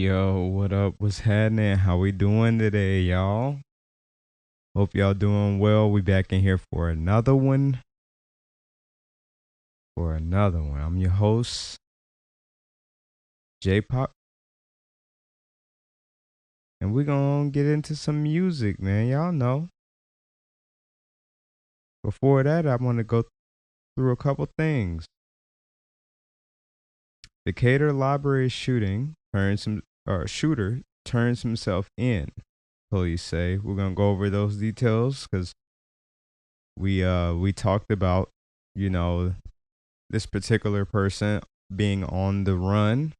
Yo, what up? What's happening? How we doing today, y'all? Hope y'all doing well. We back in here for another one. I'm your host, J Pop, and we're gonna get into some music, man. Y'all know. Before that, I want to go through a couple things. Decatur Library shooter turns himself in. Police say we're gonna go over those details because we talked about you know this particular person being on the run.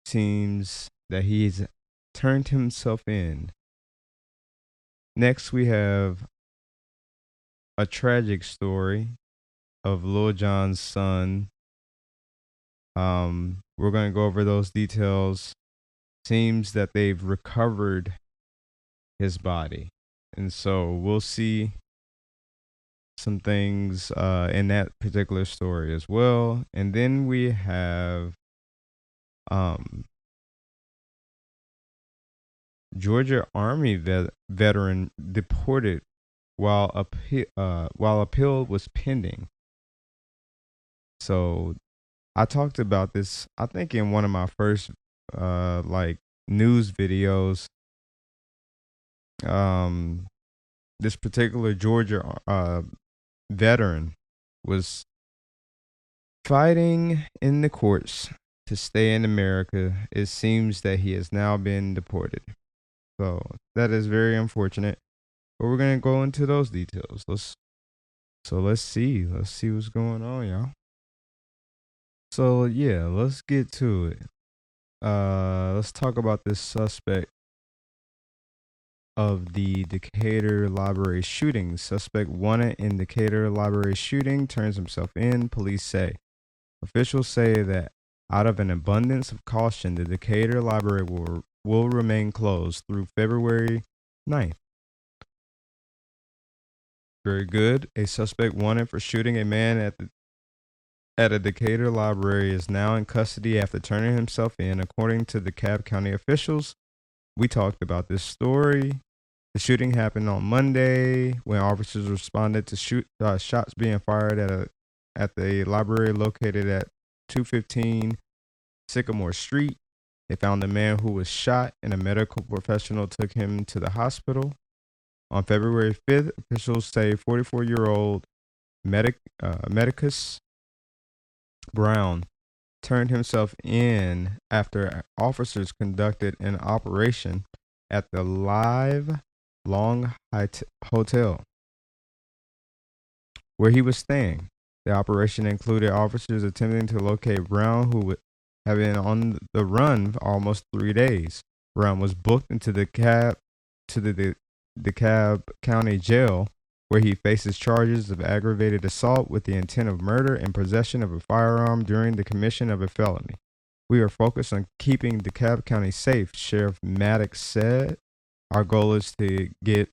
Seems that he's turned himself in. Next, we have a tragic story of Lil Jon's son. We're going to go over those details. Seems that they've recovered his body. And so we'll see some things in that particular story as well. And then we have Georgia Army veteran deported while appeal was pending. So I talked about this, I think, in one of my first like news videos. This particular Georgia veteran was fighting in the courts to stay in America. It seems that he has now been deported. So that is very unfortunate. But we're gonna go into those details. Let's see. Let's see what's going on, y'all. So yeah, let's get to it. Let's talk about this suspect of the Decatur Library shooting. Suspect wanted in Decatur Library shooting turns himself in, police say. Officials say that out of an abundance of caution, the Decatur Library will remain closed through February 9th. Very good. A suspect wanted for shooting a man at a Decatur library is now in custody after turning himself in, according to the DeKalb County officials. We talked about this story. The shooting happened on Monday when officers responded to shots being fired at the library located at 215 Sycamore Street. They found the man who was shot, and a medical professional took him to the hospital. On February 5th, officials say 44-year-old Medicus Brown turned himself in after officers conducted an operation at the Live Long Hotel where he was staying. The operation included officers attempting to locate Brown, who had been on the run for almost 3 days. Brown was booked into the DeKalb County Jail, where he faces charges of aggravated assault with the intent of murder and possession of a firearm during the commission of a felony. We are focused on keeping DeKalb County safe, Sheriff Maddox said. Our goal is to get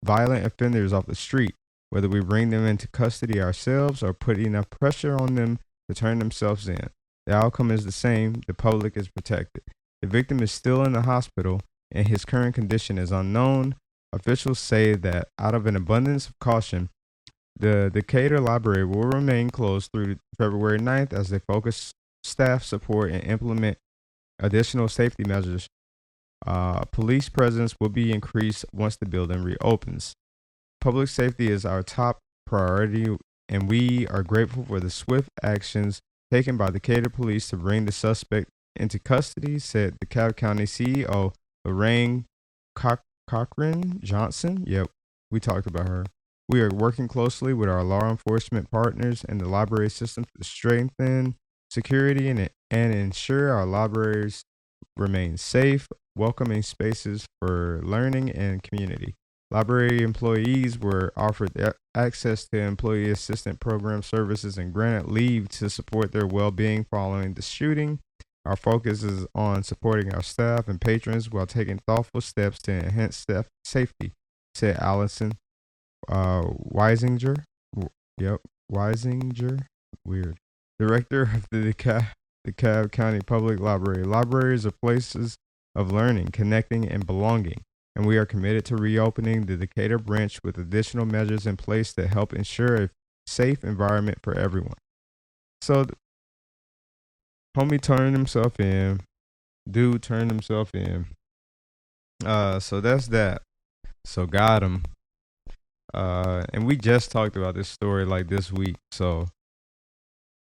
violent offenders off the street, whether we bring them into custody ourselves or put enough pressure on them to turn themselves in. The outcome is the same. The public is protected. The victim is still in the hospital, and his current condition is unknown. Officials say that out of an abundance of caution, the Decatur Library will remain closed through February 9th as they focus staff support and implement additional safety measures. Police presence will be increased once the building reopens. Public safety is our top priority, and we are grateful for the swift actions taken by the Decatur police to bring the suspect into custody, said DeKalb County CEO Lorraine Cochran Johnson. Yep, we talked about her. We are working closely with our law enforcement partners and the library system to strengthen security and ensure our libraries remain safe, welcoming spaces for learning and community. Library employees were offered access to employee assistance program services and granted leave to support their well-being following the shooting. Our focus is on supporting our staff and patrons while taking thoughtful steps to enhance staff safety, said Allison Weisinger. Yep, Weisinger. Weird. Director of the DeKalb County Public Library. Libraries are places of learning, connecting, and belonging, and we are committed to reopening the Decatur branch with additional measures in place to help ensure a safe environment for everyone. So, homie turned himself in. Dude turned himself in. So that's that. So got him. And we just talked about this story like this week. So,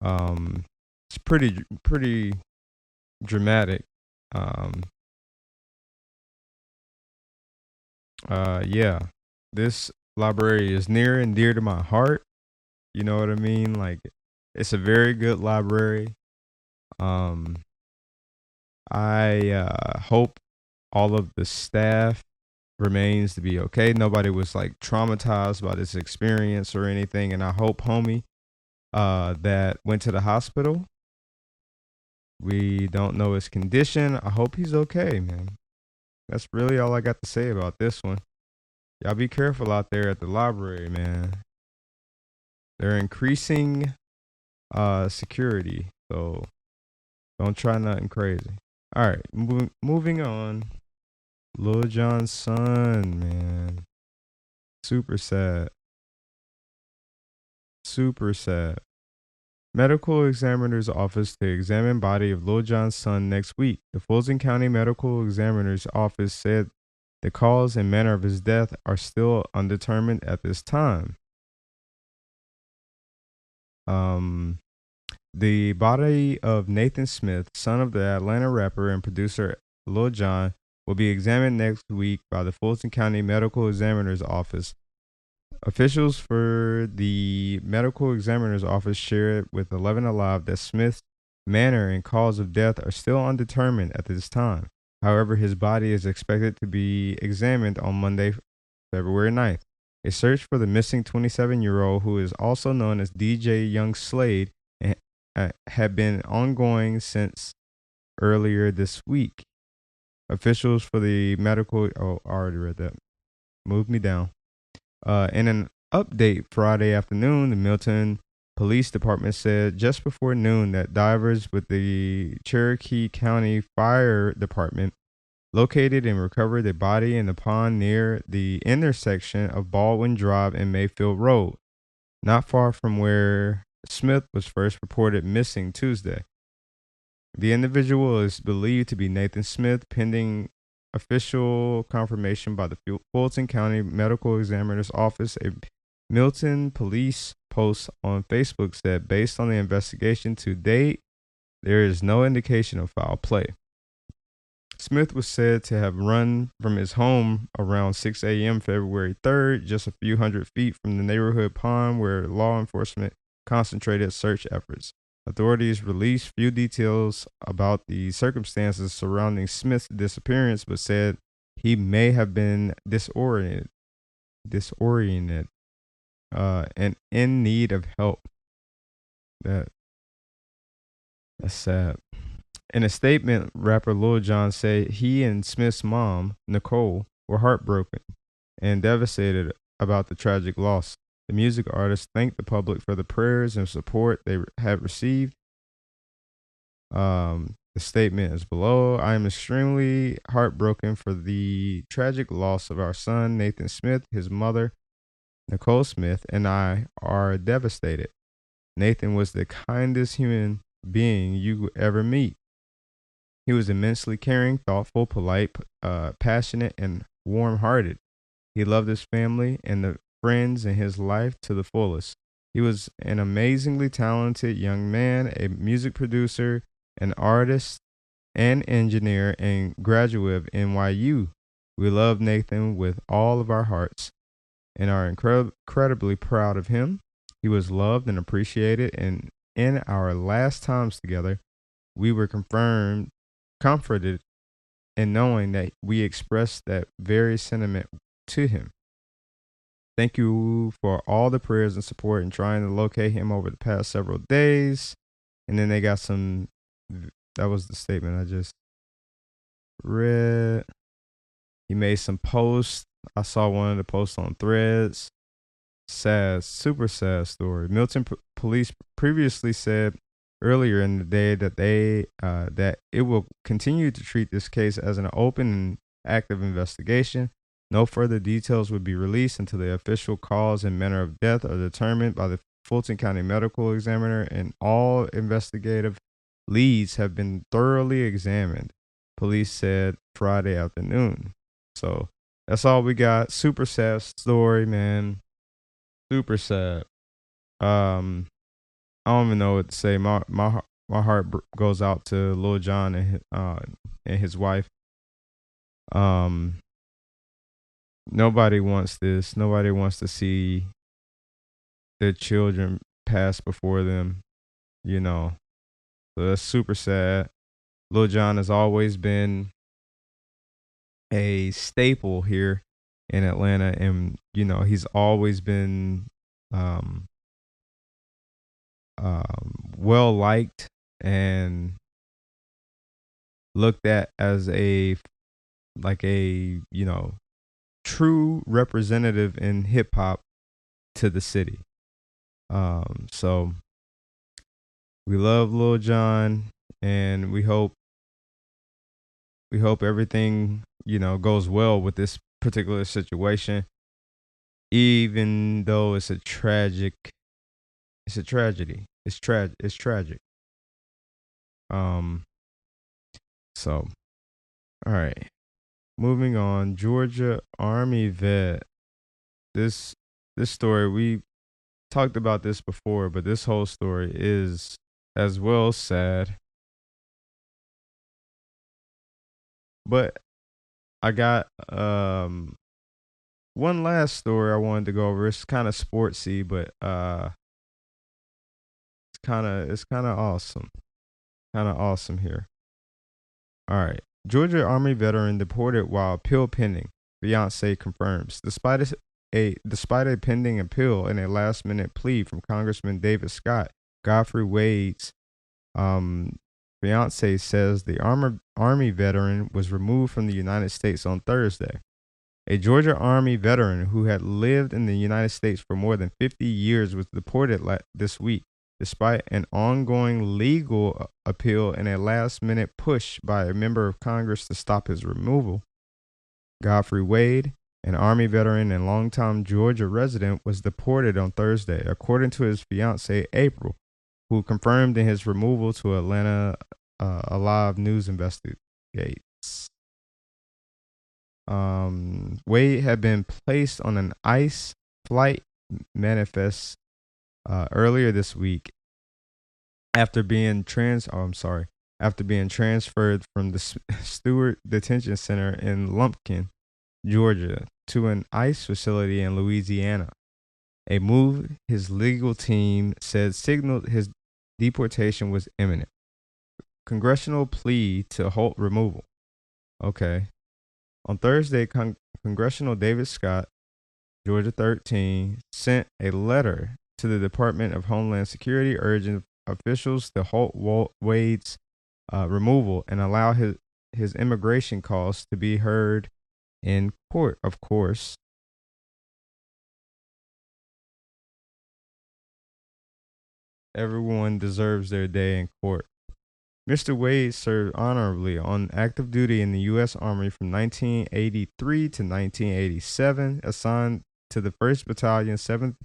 it's pretty dramatic. Yeah, this library is near and dear to my heart. You know what I mean? Like, it's a very good library. I hope all of the staff remains to be okay. Nobody was like traumatized by this experience or anything, and I hope homie that went to the hospital. We don't know his condition. I hope he's okay, man. That's really all I got to say about this one. Y'all be careful out there at the library, man. They're increasing security, so don't try nothing crazy. All right, moving on. Lil Jon's son, man. Super sad. Super sad. Medical examiner's office to examine body of Lil Jon's son next week. The Fulton County Medical Examiner's office said the cause and manner of his death are still undetermined at this time. The body of Nathan Smith, son of the Atlanta rapper and producer Lil Jon, will be examined next week by the Fulton County Medical Examiner's office. Officials for the Medical Examiner's office shared with 11 Alive that Smith's manner and cause of death are still undetermined at this time. However, his body is expected to be examined on Monday, February 9th. A search for the missing 27-year-old, who is also known as DJ Young Slade, had been ongoing since earlier this week. Officials for the medical... Oh, I already read that. Move me down. In an update Friday afternoon, the Milton Police Department said just before noon that divers with the Cherokee County Fire Department located and recovered a body in the pond near the intersection of Baldwin Drive and Mayfield Road, not far from where Smith was first reported missing Tuesday. The individual is believed to be Nathan Smith, pending official confirmation by the Fulton County Medical Examiner's office. A Milton police post on Facebook said, based on the investigation to date, there is no indication of foul play. Smith was said to have run from his home around 6 a.m. February 3rd, just a few hundred feet from the neighborhood pond where law enforcement concentrated search efforts. Authorities released few details about the circumstances surrounding Smith's disappearance, but said he may have been disoriented, and in need of help. That's sad. In a statement, rapper Lil Jon said he and Smith's mom, Nicole, were heartbroken and devastated about the tragic loss. The music artist thanked the public for the prayers and support they have received. The statement is below. I am extremely heartbroken for the tragic loss of our son, Nathan Smith. His mother, Nicole Smith, and I are devastated. Nathan was the kindest human being you would ever meet. He was immensely caring, thoughtful, polite, passionate, and warm-hearted. He loved his family and the friends in his life to the fullest. He was an amazingly talented young man, a music producer, an artist, and engineer, and graduate of NYU. We love Nathan with all of our hearts and are incredibly proud of him. He was loved and appreciated, and in our last times together, we were comforted in knowing that we expressed that very sentiment to him. Thank you for all the prayers and support in trying to locate him over the past several days. And then they got some, that was the statement I just read. He made some posts. I saw one of the posts on Threads. Sad, super sad story. Milton police previously said earlier in the day that it will continue to treat this case as an open and active investigation. No further details would be released until the official cause and manner of death are determined by the Fulton County Medical Examiner, and all investigative leads have been thoroughly examined, police said Friday afternoon. So that's all we got. Super sad story, man. Super sad. I don't even know what to say. My heart goes out to Lil Jon and his wife. Nobody wants this. Nobody wants to see their children pass before them. You know, so that's super sad. Lil Jon has always been a staple here in Atlanta, and he's always been well liked and looked at as a true representative in hip hop to the city. So we love Lil Jon, and we hope everything goes well with this particular situation, even though it's a tragedy. It's tragic. So, all right. Moving on, Georgia Army vet. This story, we talked about this before, but this whole story is as well sad. But I got one last story I wanted to go over. It's kind of sportsy, but it's kind of awesome. Kind of awesome here. All right. Georgia Army veteran deported while appeal pending. Fiancé confirms. Despite a pending appeal and a last-minute plea from Congressman David Scott, Godfrey Wade's fiancé says the Army veteran was removed from the United States on Thursday. A Georgia Army veteran who had lived in the United States for more than 50 years was deported this week, despite an ongoing legal appeal and a last-minute push by a member of Congress to stop his removal. Godfrey Wade, an Army veteran and longtime Georgia resident, was deported on Thursday, according to his fiancée, April, who confirmed in his removal to Atlanta. Alive News investigates. Wade had been placed on an ICE flight manifest earlier this week after being transferred from the Stewart Detention Center in Lumpkin, Georgia, to an ICE facility in Louisiana. A move his legal team said signaled his deportation was imminent. Congressional plea to halt removal. Okay. On Thursday, Congressional David Scott, Georgia 13, sent a letter to the Department of Homeland Security urging officials to halt Wade's removal and allow his immigration cause to be heard in court, of course. Everyone deserves their day in court. Mr. Wade served honorably on active duty in the U.S. Army from 1983 to 1987, assigned to the 1st Battalion, 7th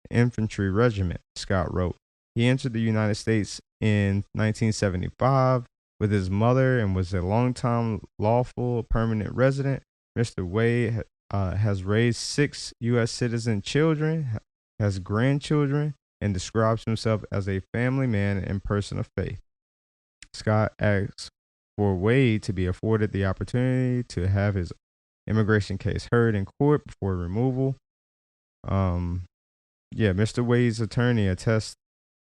Infantry Regiment, Scott wrote. He entered the United States in 1975 with his mother and was a longtime lawful permanent resident. Mr. Wade has raised 6 U.S. citizen children, has grandchildren, and describes himself as a family man and person of faith. Scott asked for Wade to be afforded the opportunity to have his immigration case heard in court before removal. Mr. Wade's attorney attests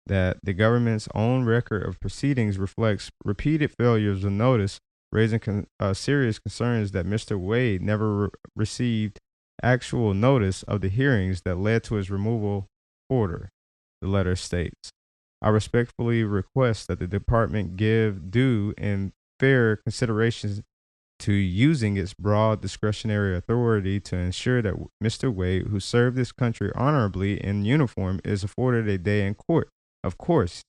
that the government's own record of proceedings reflects repeated failures of notice, raising serious concerns that Mr. Wade never received actual notice of the hearings that led to his removal order, the letter states. I respectfully request that the department give due and fair consideration to using its broad discretionary authority to ensure that Mr. Wade, who served this country honorably in uniform, is afforded a day in court. Of course,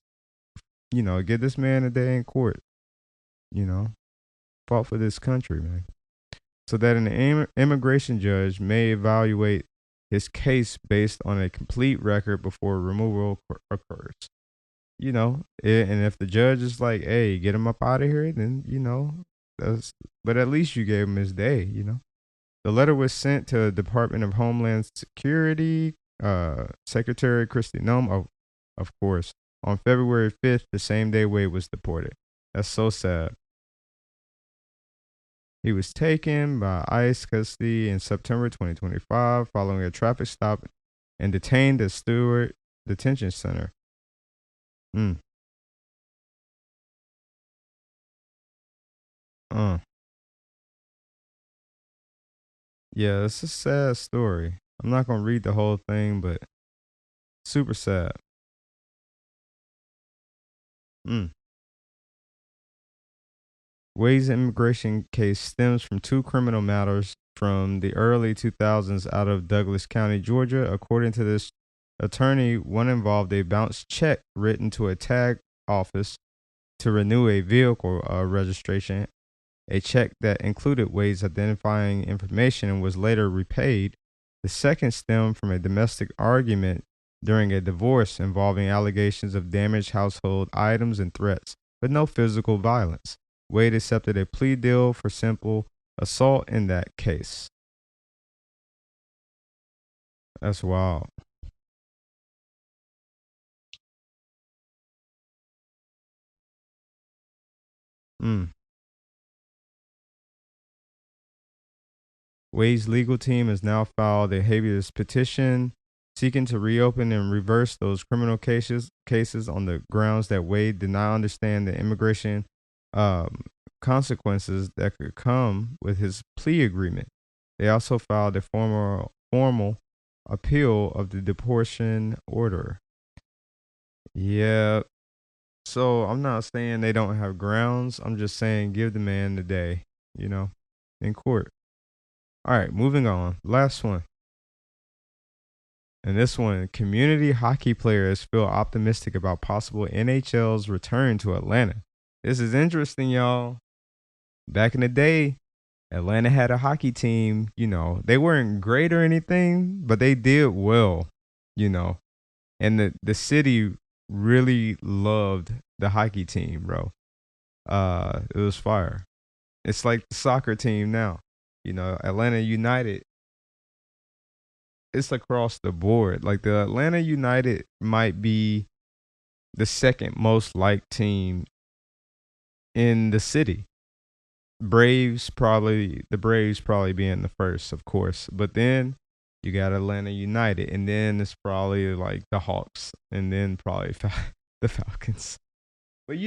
give this man a day in court. You know, fought for this country, man, so that an immigration judge may evaluate his case based on a complete record before removal occurs. And if the judge is like, "Hey, get him up out of here," then that's. But at least you gave him his day. The letter was sent to the Department of Homeland Security, Secretary Kristi Noem, of course, on February 5th, the same day Wade was deported. That's so sad. He was taken by ICE custody in September 2025 following a traffic stop and detained at Stewart Detention Center. Mm. Yeah, it's a sad story. I'm not going to read the whole thing, but super sad. Wade's immigration case stems from two criminal matters from the early 2000s out of Douglas County, Georgia. According to this attorney, one involved a bounced check written to a tag office to renew a vehicle registration, a check that included Wade's identifying information and was later repaid. The second stemmed from a domestic argument during a divorce involving allegations of damaged household items and threats, but no physical violence. Wade accepted a plea deal for simple assault in that case. That's wild. Wade's legal team has now filed a habeas petition seeking to reopen and reverse those criminal cases on the grounds that Wade did not understand the immigration consequences that could come with his plea agreement. They also filed a formal appeal of the deportation order. Yeah. So I'm not saying they don't have grounds. I'm just saying give the man the day, in court. All right, moving on. Last one. And this one, community hockey players feel optimistic about possible NHL's return to Atlanta. This is interesting, y'all. Back in the day, Atlanta had a hockey team. They weren't great or anything, but they did well, and the city really loved the hockey team, bro. It was fire. It's like the soccer team now. Atlanta United. It's across the board. Like the Atlanta United might be the second most liked team in the city. The Braves probably being the first, of course. But then you got Atlanta United, and then it's probably like the Hawks, and then probably the Falcons. But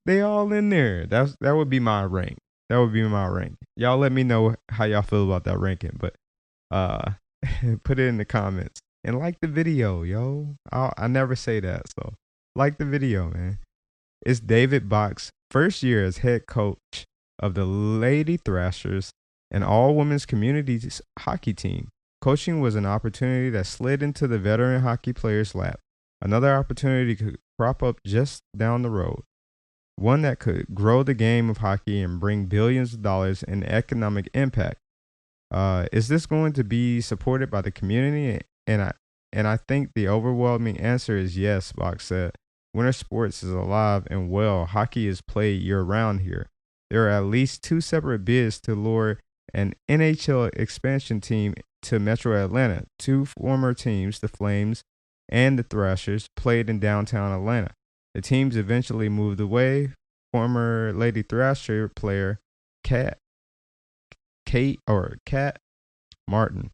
they all in there. That would be my rank. That would be my rank. Y'all let me know how y'all feel about that ranking, but put it in the comments and like the video, yo. I never say that, so like the video, man. It's David Bach's first year as head coach of the Lady Thrashers, an all-women's community hockey team. Coaching was an opportunity that slid into the veteran hockey player's lap. Another opportunity could crop up just down the road. One that could grow the game of hockey and bring billions of dollars in economic impact. Is this going to be supported by the community? And I think the overwhelming answer is yes, Bach said. Winter sports is alive and well. Hockey is played year-round here. There are at least two separate bids to lure an NHL expansion team to Metro Atlanta. Two former teams, the Flames and the Thrashers, played in downtown Atlanta. The teams eventually moved away. Former Lady Thrasher player Kat Martin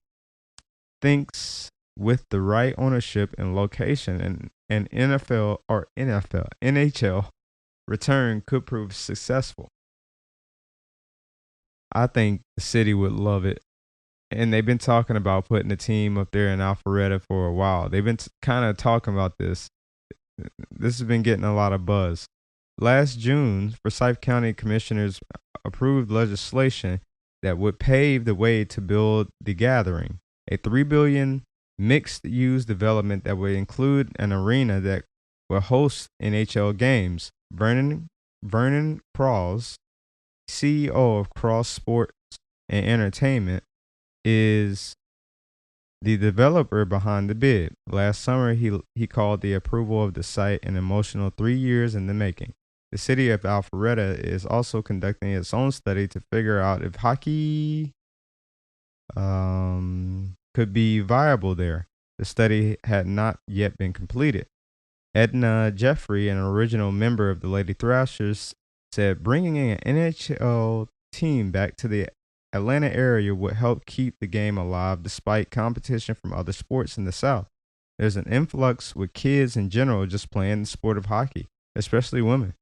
thinks with the right ownership and location, an NHL return could prove successful. I think the city would love it. And they've been talking about putting a team up there in Alpharetta for a while. They've been kind of talking about this. This has been getting a lot of buzz. Last June, Forsyth County commissioners approved legislation that would pave the way to build The Gathering, a $3 billion mixed-use development that would include an arena that will host NHL games. Vernon Prowse, CEO of Cross Sports and Entertainment, is the developer behind the bid. Last summer, he called the approval of the site an emotional 3 years in the making. The city of Alpharetta is also conducting its own study to figure out if hockey could be viable there. The study had not yet been completed. Edna Jeffrey, an original member of the Lady Thrashers, said bringing an NHL team back to the Atlanta area would help keep the game alive despite competition from other sports in the South. There's an influx with kids in general just playing the sport of hockey, especially women.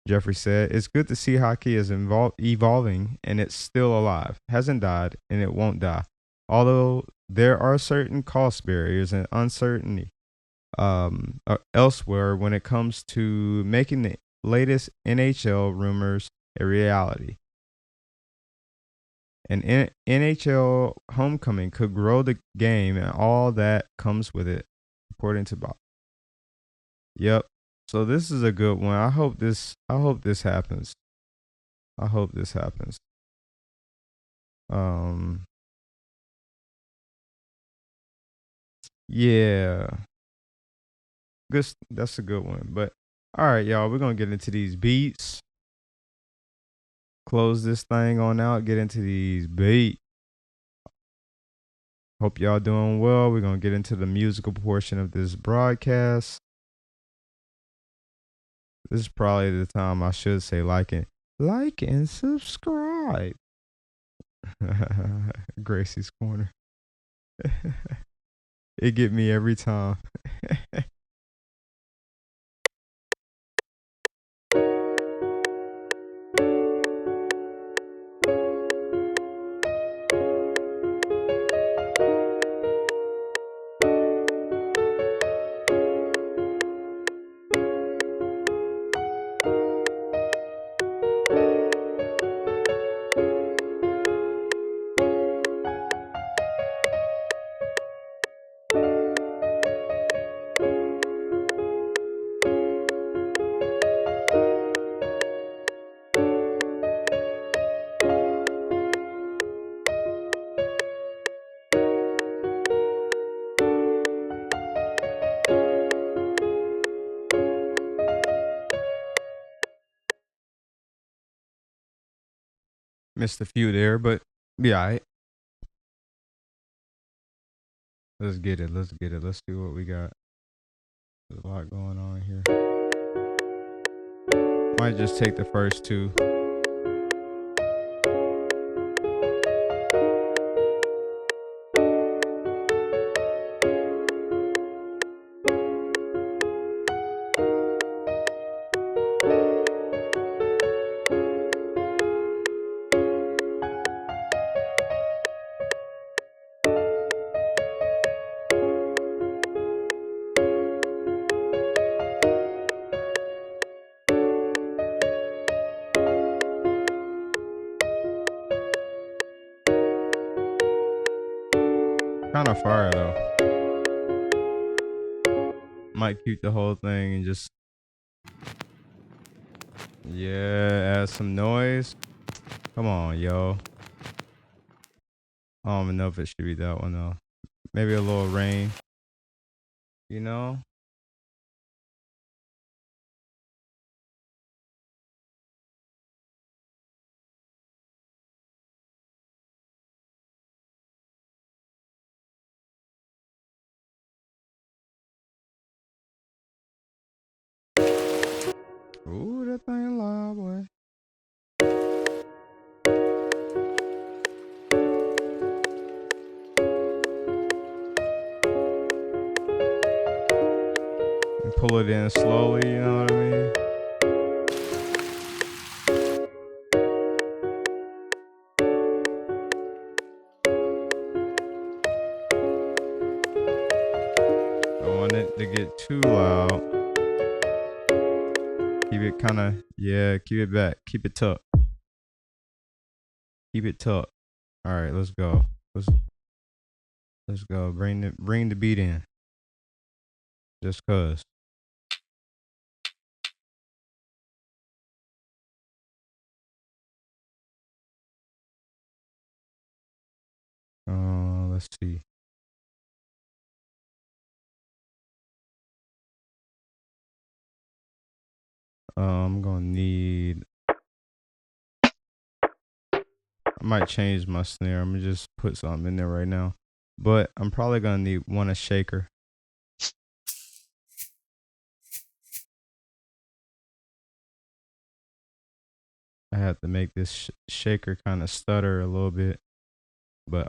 Jeffrey said, it's good to see hockey is evolving and it's still alive, hasn't died, and it won't die. Although there are certain cost barriers and uncertainty elsewhere when it comes to making the latest NHL rumors a reality. An NHL homecoming could grow the game and all that comes with it, according to Bob. Yep. So this is a good one. I hope this happens. I hope this happens. Yeah. Good. That's a good one. But all right, y'all, we're gonna get into these beats. Close this thing on out. Get into these beats. Hope y'all doing well. We're gonna get into the musical portion of this broadcast. This is probably the time I should say like and subscribe. Gracie's Corner. It get me every time. Missed a few there, but yeah, right. Let's get it. Let's get it. Let's see what we got. There's a lot going on here. Might just take the first two. Kind of fire though. Might keep the whole thing and just add some noise. Come on, yo. I don't even know if it should be that one though. Maybe a little rain. You know? Ooh, that thing loud, boy. And pull it in slowly, you know what I mean? Don't want it to get too loud. Keep it kind of, keep it back. Keep it tucked. Keep it tucked. All right, let's go. Let's go. Bring the beat in. Just cause. let's see. I'm gonna need. I might change my snare. I'm gonna just put something in there right now, but I'm probably gonna need a shaker. I have to make this shaker kind of stutter a little bit, but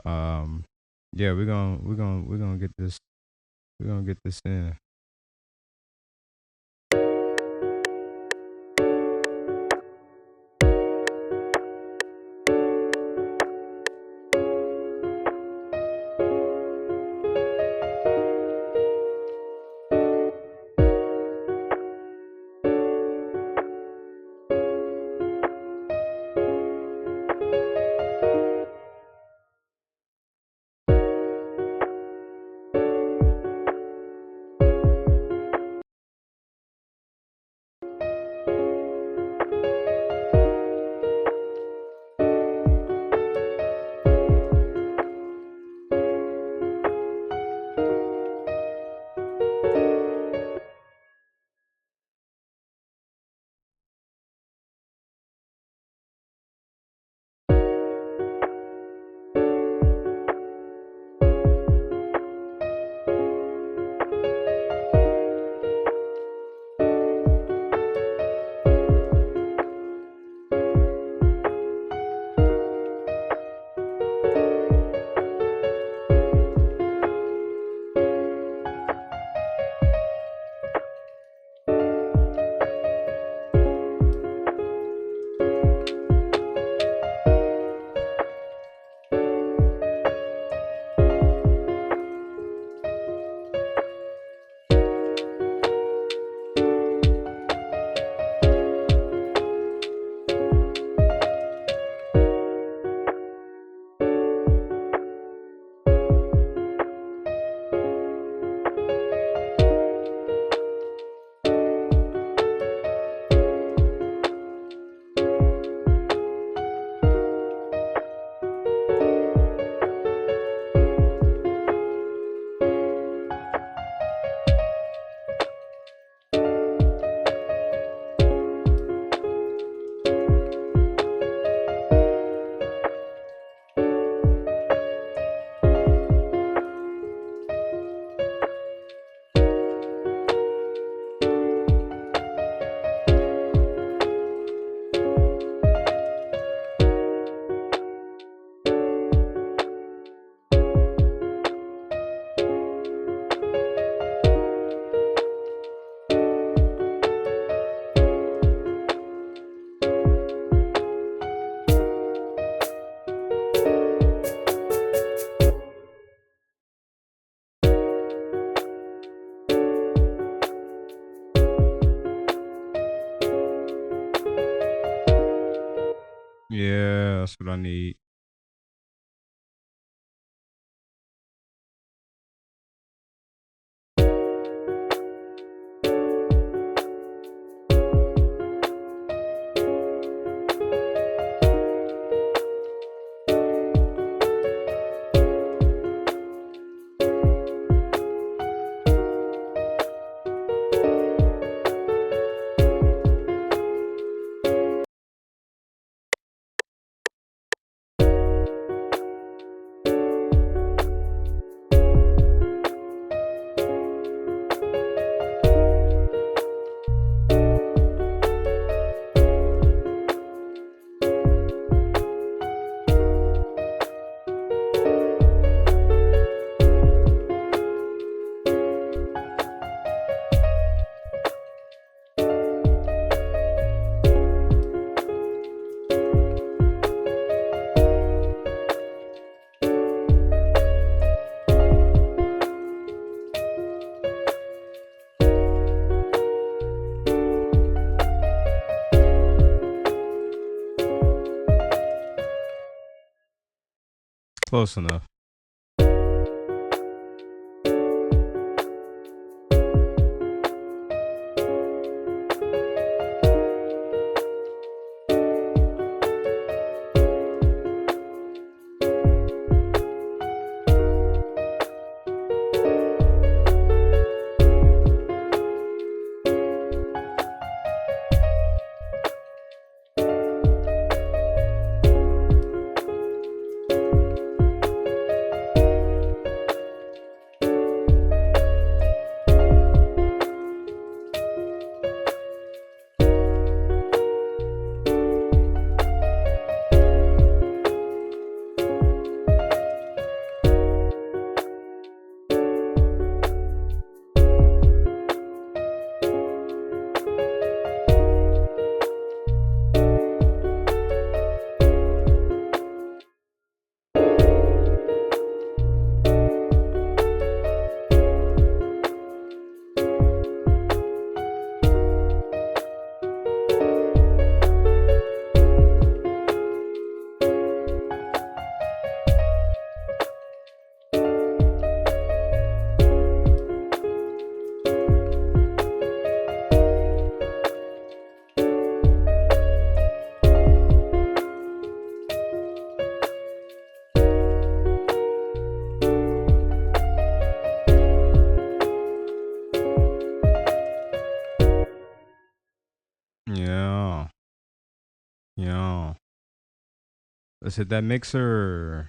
yeah, we're gonna get this in. Yeah, that's what I need. Close enough. Yo, let's hit that mixer.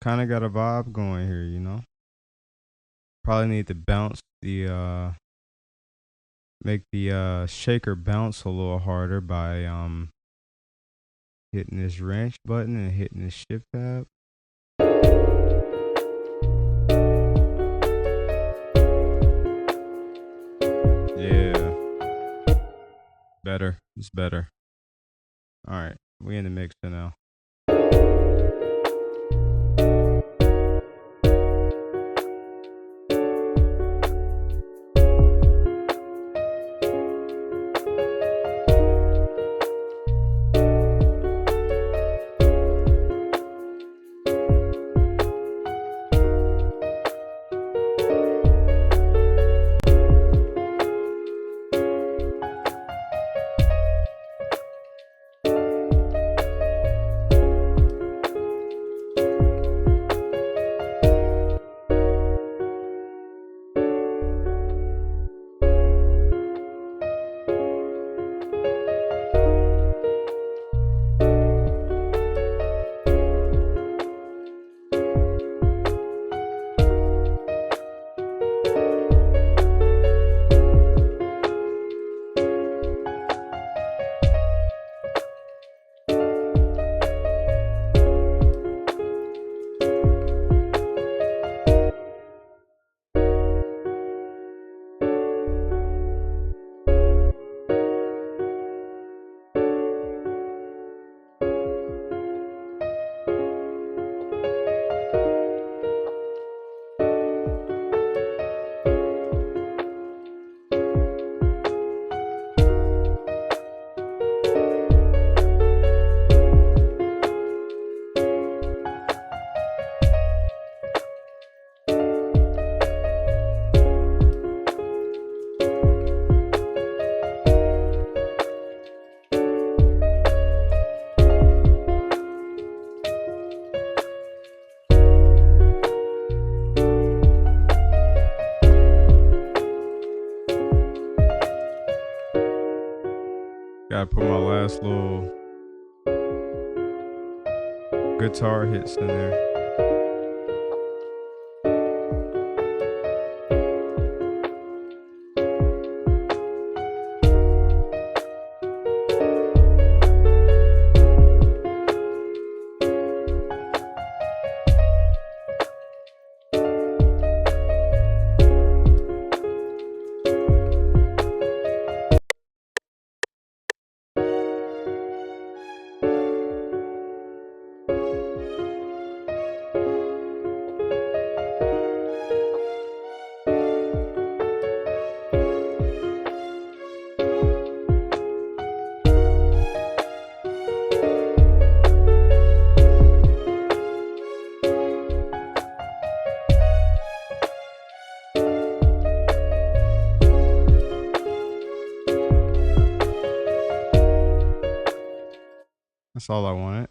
Kind of got a vibe going here, you know. Probably need to bounce the make the shaker bounce a little harder by hitting this wrench button and hitting the shift tab. Yeah. Better. It's better. All right. We in the mixer now. Gotta put my last little guitar hits in there. That's all I wanted.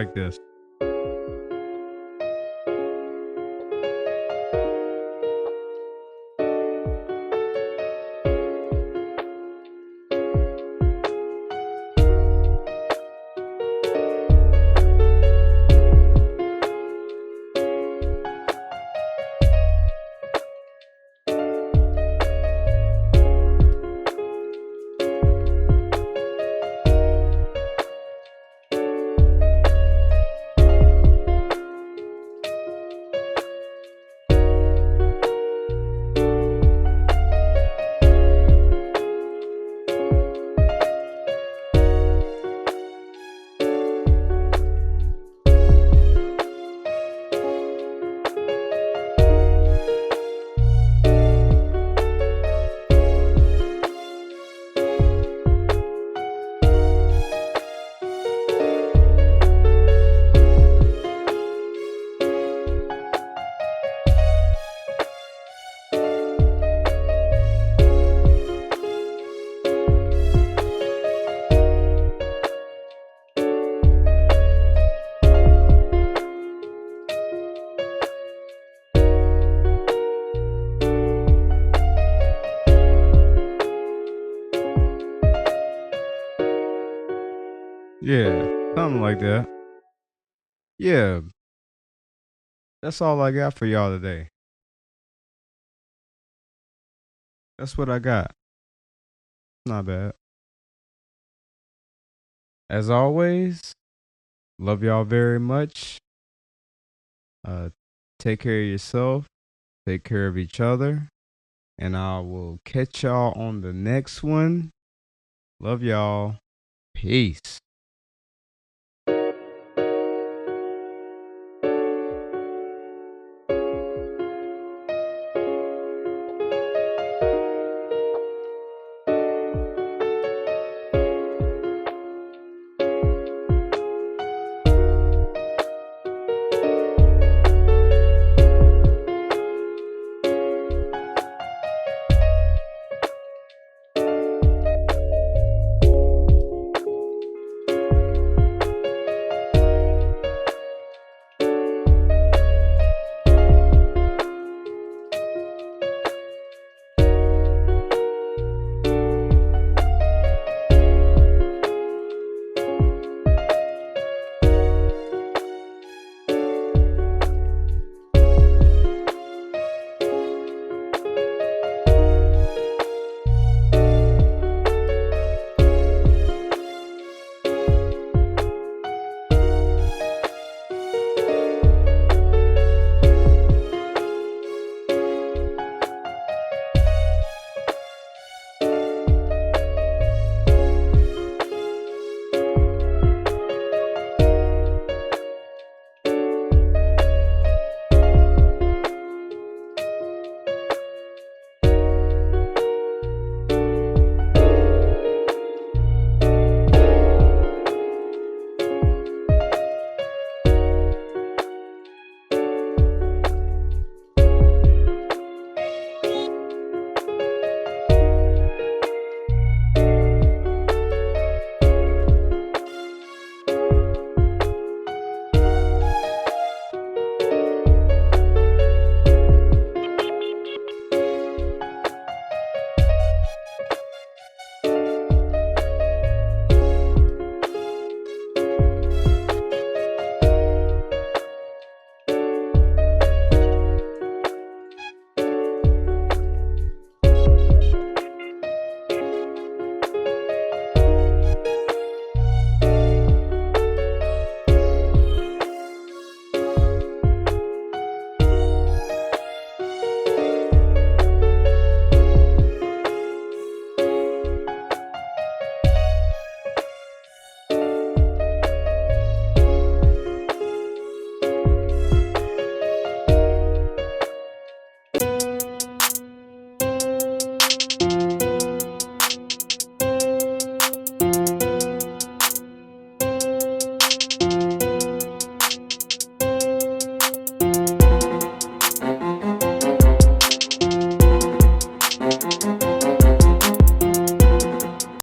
like this. Yeah, something like that. Yeah, that's all I got for y'all today. That's what I got. Not bad. As always, love y'all very much. Uh, take care of yourself. Take care of each other. And I will catch y'all on the next one. Love y'all. Peace.